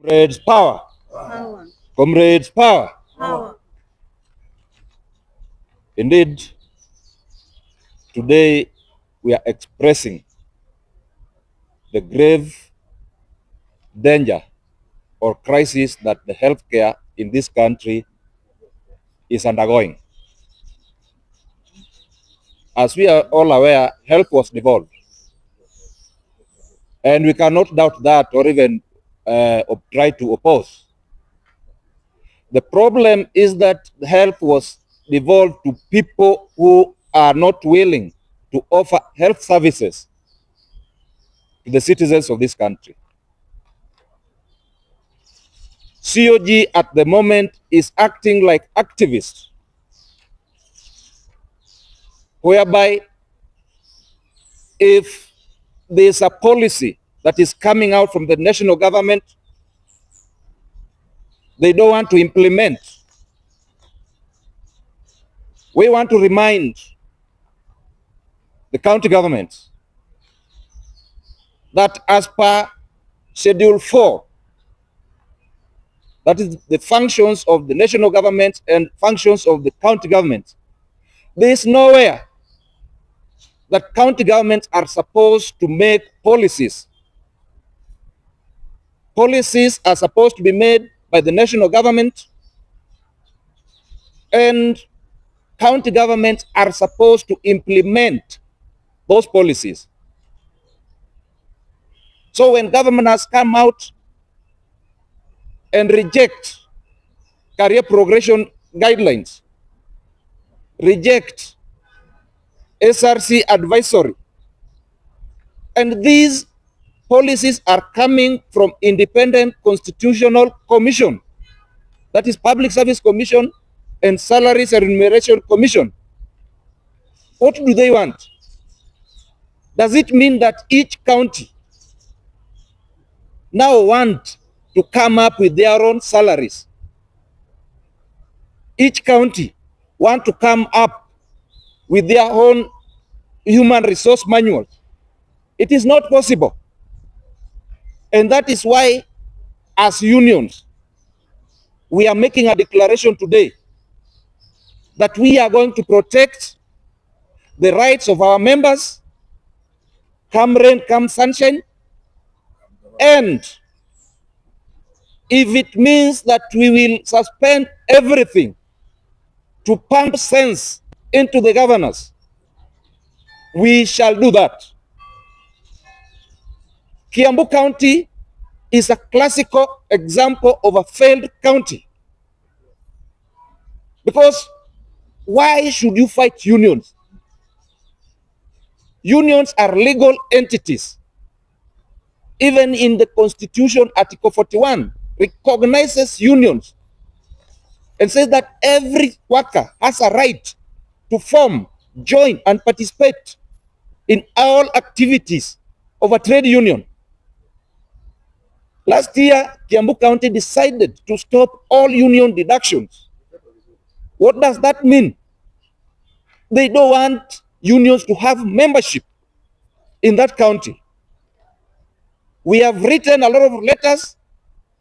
Comrades, power. Power. Comrades, power. Power. Indeed, today we are expressing the grave danger or crisis that the healthcare in this country is undergoing. As we are all aware, health was devolved. And we cannot doubt that or even try to oppose. The problem is that health was devolved to people who are not willing to offer health services to the citizens of this country. COG at the moment is acting like activists, whereby if there's a policy that is coming out from the national government, they don't want to implement. We want to remind the county governments that as per Schedule 4, that is the functions of the national government and functions of the county government, there is nowhere that county governments are supposed to make policies. Policies are supposed to be made by the national government, and county governments are supposed to implement those policies. So when government has come out and reject career progression guidelines, reject SRC advisory, and these policies are coming from independent constitutional commission, that is Public Service Commission and Salaries and Remuneration Commission. What do they want? Does it mean that each county now want to come up with their own salaries? Each county want to come up with their own human resource manual? It is not possible. And that is why, as unions, we are making a declaration today that we are going to protect the rights of our members, come rain, come sunshine, and if it means that we will suspend everything to pump sense into the governors, we shall do that. Kiambu County is a classical example of a failed county. Because why should you fight unions? Unions are legal entities. Even in the Constitution, Article 41 recognizes unions and says that every worker has a right to form, join, and participate in all activities of a trade union. Last year, Kiambu County decided to stop all union deductions. What does that mean? They don't want unions to have membership in that county. We have written a lot of letters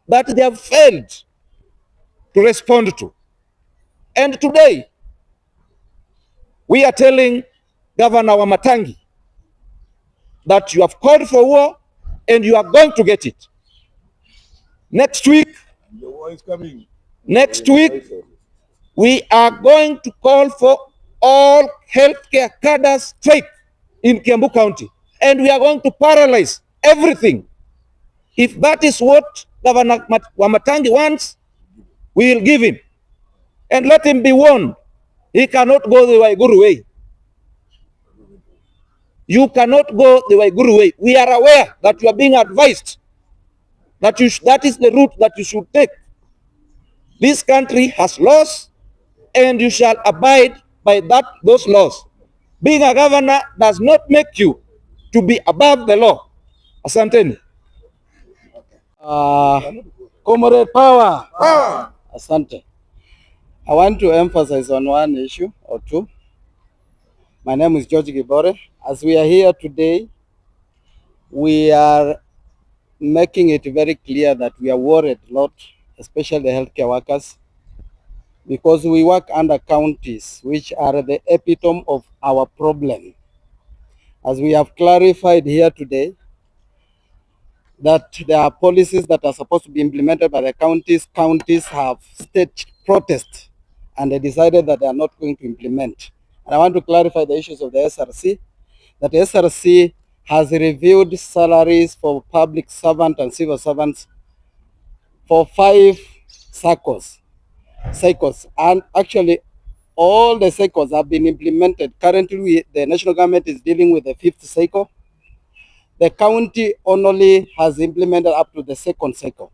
that they have failed to respond to. And today, we are telling Governor Wamatangi that you have called for war and you are going to get it. Next week, we are going to call for all healthcare cadres strike in Kiambu County, and we are going to paralyze everything. If that is what Governor Wamatangi wants, we will give him. And let him be warned, he cannot go the Waiguru way. You cannot go the Waiguru way. We are aware that you are being advised that that is the route that you should take. This country has laws, and you shall abide by those laws. Being a governor does not make you to be above the law. Asanteni. Comrade power. Asante. I want to emphasize on one issue or two. My name is George Gibore. As we are here today, we are making it very clear that we are worried a lot, especially the healthcare workers, because we work under counties which are the epitome of our problem. As we have clarified here today, that there are policies that are supposed to be implemented by the counties. Counties have staged protest and they decided that they are not going to implement. And I want to clarify the issues of the SRC, that the SRC has reviewed salaries for public servants and civil servants for 5 cycles, and actually all the cycles have been implemented. Currently, the national government is dealing with the 5th cycle. The county only has implemented up to the 2nd cycle.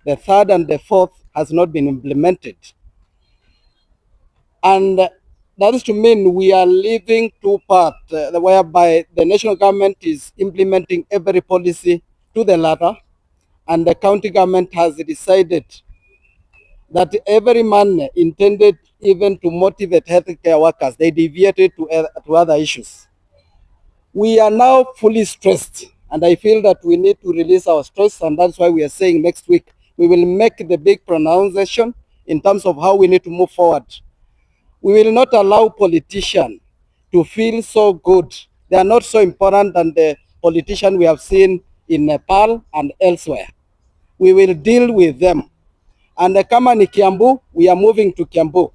The 3rd and the 4th has not been implemented. And that is to mean we are living two parts, whereby the national government is implementing every policy to the latter, and the county government has decided that every money intended even to motivate healthcare workers, they deviated to other issues. We are now fully stressed, and I feel that we need to release our stress, and that's why we are saying next week we will make the big pronunciation in terms of how we need to move forward. We will not allow politicians to feel so good. They are not so important than the politicians we have seen in Nepal and elsewhere. We will deal with them. And kama ni Kiambu, we are moving to Kiambu.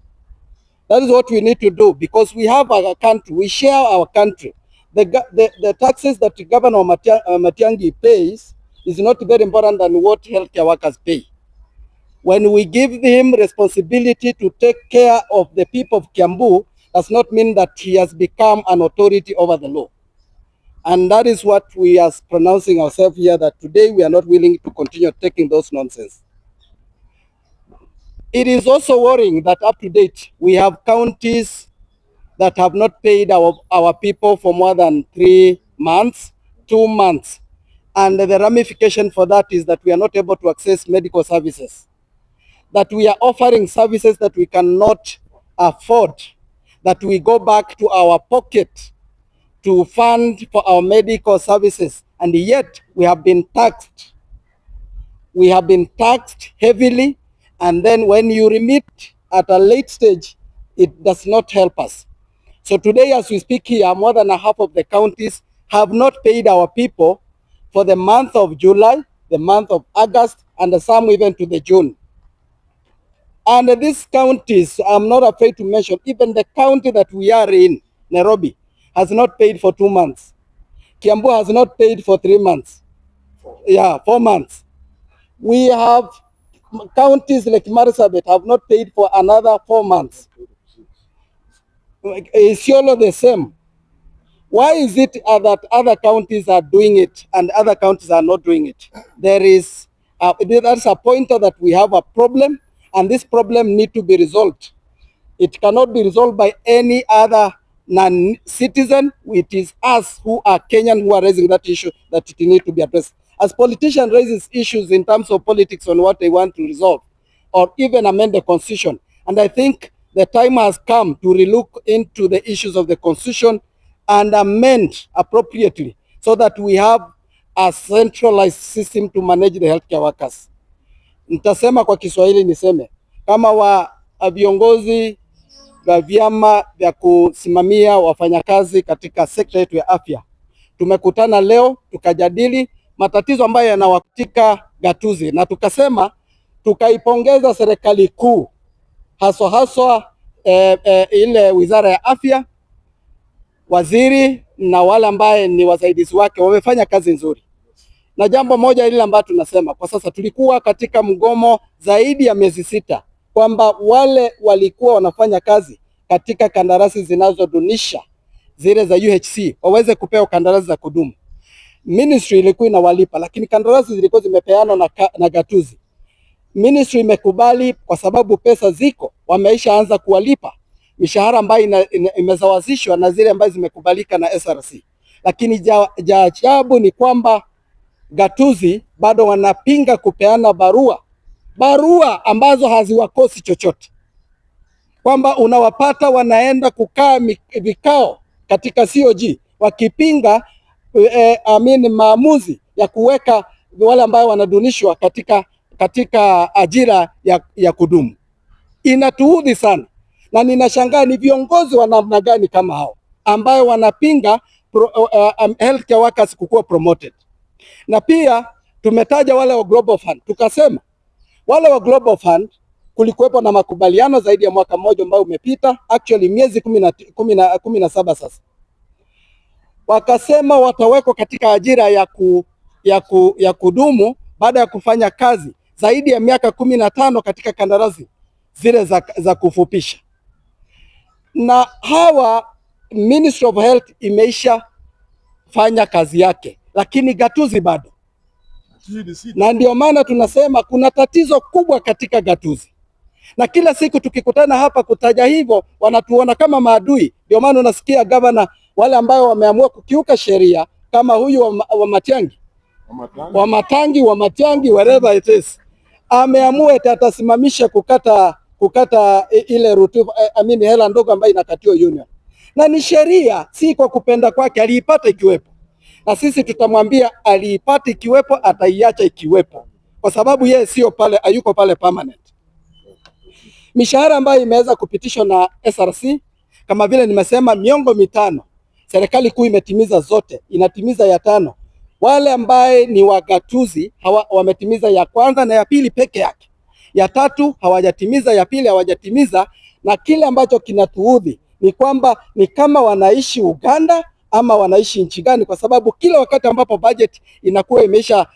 That is what we need to do, because we have our country, we share our country. The taxes that Governor Wamatangi pays is not very important than what healthcare workers pay. When we give him responsibility to take care of the people of Kiambu, does not mean that he has become an authority over the law. And that is what we are pronouncing ourselves here, that today we are not willing to continue taking those nonsense. It is also worrying that up to date, we have counties that have not paid our people for more than 3 months, 2 months. And the ramification for that is that we are not able to access medical services, that we are offering services that we cannot afford, that we go back to our pocket to fund for our medical services, and yet we have been taxed. We have been taxed heavily, and then when you remit at a late stage, it does not help us. So today, as we speak here, more than a half of the counties have not paid our people for the month of July, the month of August, and some even to the June. And these counties, I'm not afraid to mention, even the county that we are in, Nairobi, has not paid for 2 months. Kiambu has not paid for 3 months. 4 months. We have counties like Marsabit have not paid for another 4 months. Isiolo the same. Why is it that other counties are doing it and other counties are not doing it? That's a pointer that we have a problem, and this problem needs to be resolved. It cannot be resolved by any other non-citizen. It is us who are Kenyan who are raising that issue, that it needs to be addressed. As politicians raises issues in terms of politics on what they want to resolve, or even amend the constitution, and I think the time has come to relook into the issues of the constitution and amend appropriately, so that we have a centralized system to manage the healthcare workers. Nitasema kwa Kiswahili, niseme kama viongozi wa vyama vya kusimamia wafanyakazi katika sekta yetu ya afya, tumekutana leo tukajadili matatizo ambayo yanawakutika gatuzi, na tukasema tukaipongeza serikali kuu, haswa ile wizara ya afya, waziri na wale ambaye ni wasaidizi wake wamefanya kazi nzuri. Na jambo moja ile ambayo tunasema kwa sasa, tulikuwa katika mgomo zaidi ya miezi 6, kwamba wale walikuwa wanafanya kazi katika kandarasi zinazodunisha zile za UHC waweze kupewa kandarasi za kudumu. Ministry ilikuwa inawalipa, lakini kandarasi zilikuwa zimepeana na gatuzi. Ministry imekubali kwa sababu pesa ziko, wameishaanza kuwalipa mishahara ambayo imesawazishwa na zile ambazo zimekubalika na SRC. Lakini ajabu ni kwamba gatuzi bado wanapinga kupeana barua ambazo haziwakosi chochote, kwamba unawapata wanaenda kukaa vikao katika COG wakipinga maamuzi ya kuweka wale ambao wanadunishwa katika ajira ya kudumu. Inatuudhi sana, na ninashangaa ni viongozi wa namna gani kama hao ambayo wanapinga healthcare workers kukuwa promoted. Na pia tumetaja wale wa Global Fund, tukasema wale wa Global Fund kulikuwepo na makubaliano zaidi ya mwaka mmoja ambao umepita, actually miezi 17 sasa. Wakasema watawekwa katika ajira ya kudumu baada ya kufanya kazi zaidi ya miaka 15 katika kandarasi zile za kufupisha. Na hawa Ministry of Health imeisha fanya kazi yake, lakini gatuzi bado. Na ndio maana tunasema kuna tatizo kubwa katika gatuzi, na kila siku tukikutana hapa kutaja hivyo wanatuona kama maadui. Ndio maana unasikia gavana wale ambao wameamua kukiuka sheria kama huyu Wamatangi wherever it is, ameamua atasimamisha kukata ile hela ndogo ambayo inakatiwa union, na ni sheria, si kwa kupenda kwake, aliipata ikiwepo, na sisi tutamwambia aliipata ikiwepo, ataiacha ikiwepo, kwa sababu yeye sio pale, hayuko pale permanent. Mishahara ambayo imeweza kupitishwa na SRC kama vile nimesema, miongo mitano serikali kuu imetimiza zote, inatimiza ya tano. Wale ambaye ni wagatuzi wametimiza ya kwanza na ya pili peke yake, ya tatu hawajatimiza, ya pili hawajatimiza. Na kile ambacho kinatuudhi ni kwamba ni kama wanaishi Uganda ama wanaishi nchi gani, kwa sababu kila wakati ambapo budget inakuwa imeisha,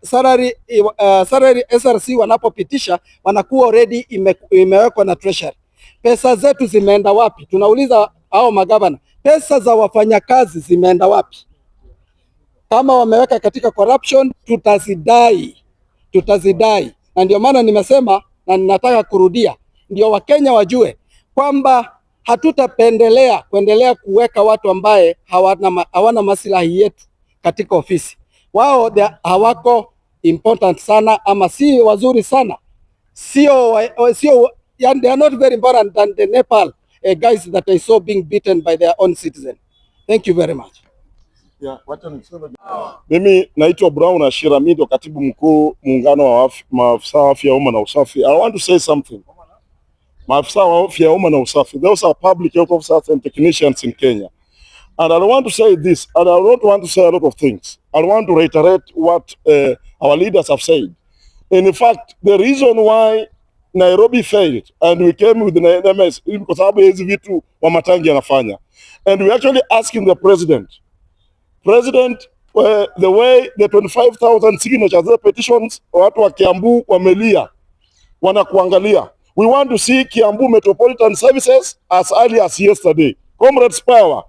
salary SRC wanapopitisha wanakuwa already imewekwa na treasury. Pesa zetu zimeenda wapi? Tunauliza hao magavana, pesa za wafanyakazi zimeenda wapi? Kama wameweka katika corruption, tutazidai. Na ndio maana nimesema na ninataka kurudia, ndio Wakenya wajue kwamba hatutapendelea kuendelea kuweka watu ambaye hawana maslahi yetu katika ofisi. Wao hawako important sana, ama si wazuri sana, sio yani, they are not very important than the Nepal guys that I saw being beaten by their own citizen. Thank you very much. Mimi naitwa Brown Ashira, mimi ndo katibu mkuu muungano wa maafisa wa afya ya umma na usafi. I want to say something. Maafisa wa afya ya umma na usafi, those are public health officers and technicians in Kenya. And I want to say this, and I don't want to say a lot of things. I want to reiterate what our leaders have said. In fact, the reason why Nairobi failed and we came with the NMS is because sababu hizi vitu Wamatangi anafanya. And we actually asking the president, the way the 25,000 signatures, the petitions, watu wa Kiambu wamelia, wanakuangalia. We want to see Kiambu Metropolitan Services as early as yesterday. Comrades power.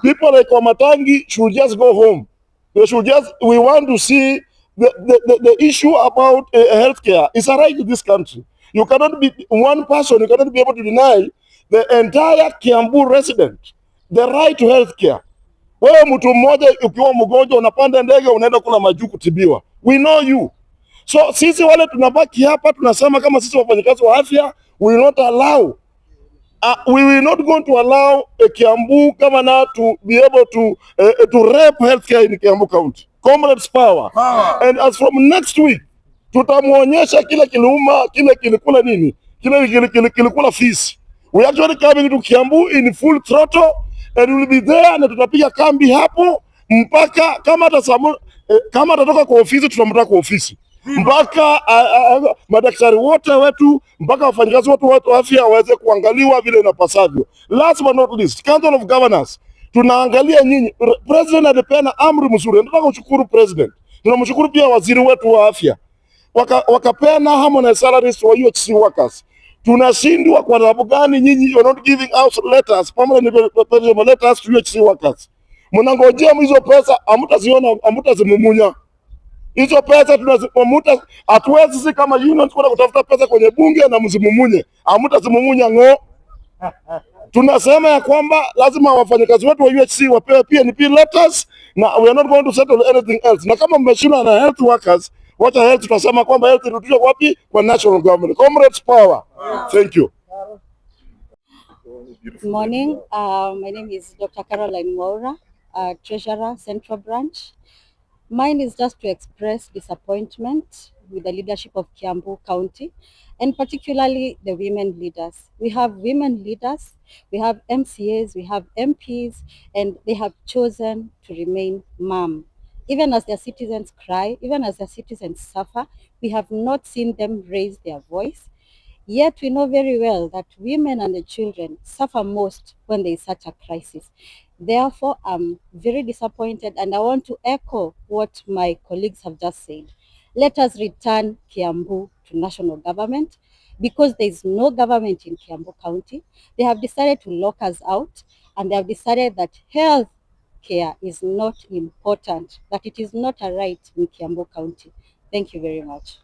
People like Wamatangi should just go home. They should just, we want to see the issue about healthcare is a right in this country. You cannot be one person, you cannot be able to deny the entire Kiambu resident the right to healthcare. Wewe mtu mmoja ukiwa mgonjwa unapanda ndege unaenda kula majuu kutibiwa. We know you. So sisi wale tunabaki hapa tunasema kama sisi wafanyakazi wa afya, we will not going to allow Kiambu governor to be able to rape healthcare in Kiambu County. Comrades power. And as from next week, tutamuonyesha kile kiliuma, kile kilikula nini, kile kilikula fees. We actually coming to Kiambu in full throttle and we will be there, na tutapiga kambi hapo mpaka kama atatoka kwa ofisi tutamtoka kwa ofisi, mpaka madaktari wote wetu, mpaka wafanyakazi wote wa afya waweze kuangaliwa vile inapasavyo. Last but not least, Council of Governors, tunaangalia nyinyi. President alipeana amri mzuri, nataka kushukuru president. Tunamshukuru pia waziri wetu wa afya, wakapeana harmonized salaries for UHC workers. Tunashindwa kwa sababu gani nyinyi you are not giving out letters, permanent letters to UHC workers? Mnangojea hizo pesa, hamtaziona, hamtazimumunya. Hizo pesa tunazimuta, hatuwezi sisi kama unions kwenda kutafuta pesa kwenye bunge na mzimumunya. Hamtazimumunya ngo. Tunasema ya kwamba lazima wafanyakazi wetu wa UHC wapewe PNP letters, na we are not going to settle anything else. Na kama mmeshindwa na health workers, wacha health, tunasema kwamba health irudishwe wapi? Kwa national government. Comrades power. Thank you. Good morning. My name is Dr. Caroline Mwaura, Treasurer, Central Branch. Mine is just to express disappointment with the leadership of Kiambu County, and particularly the women leaders. We have women leaders, we have MCAs, we have MPs, and they have chosen to remain mum. Even as their citizens cry, even as their citizens suffer, we have not seen them raise their voice. Yet we know very well that women and the children suffer most when there is such a crisis. Therefore, I'm very disappointed, and I want to echo what my colleagues have just said. Let us return Kiambu to national government because there is no government in Kiambu County. They have decided to lock us out, and they have decided that health care is not important, that it is not a right in Kiambu County. Thank you very much.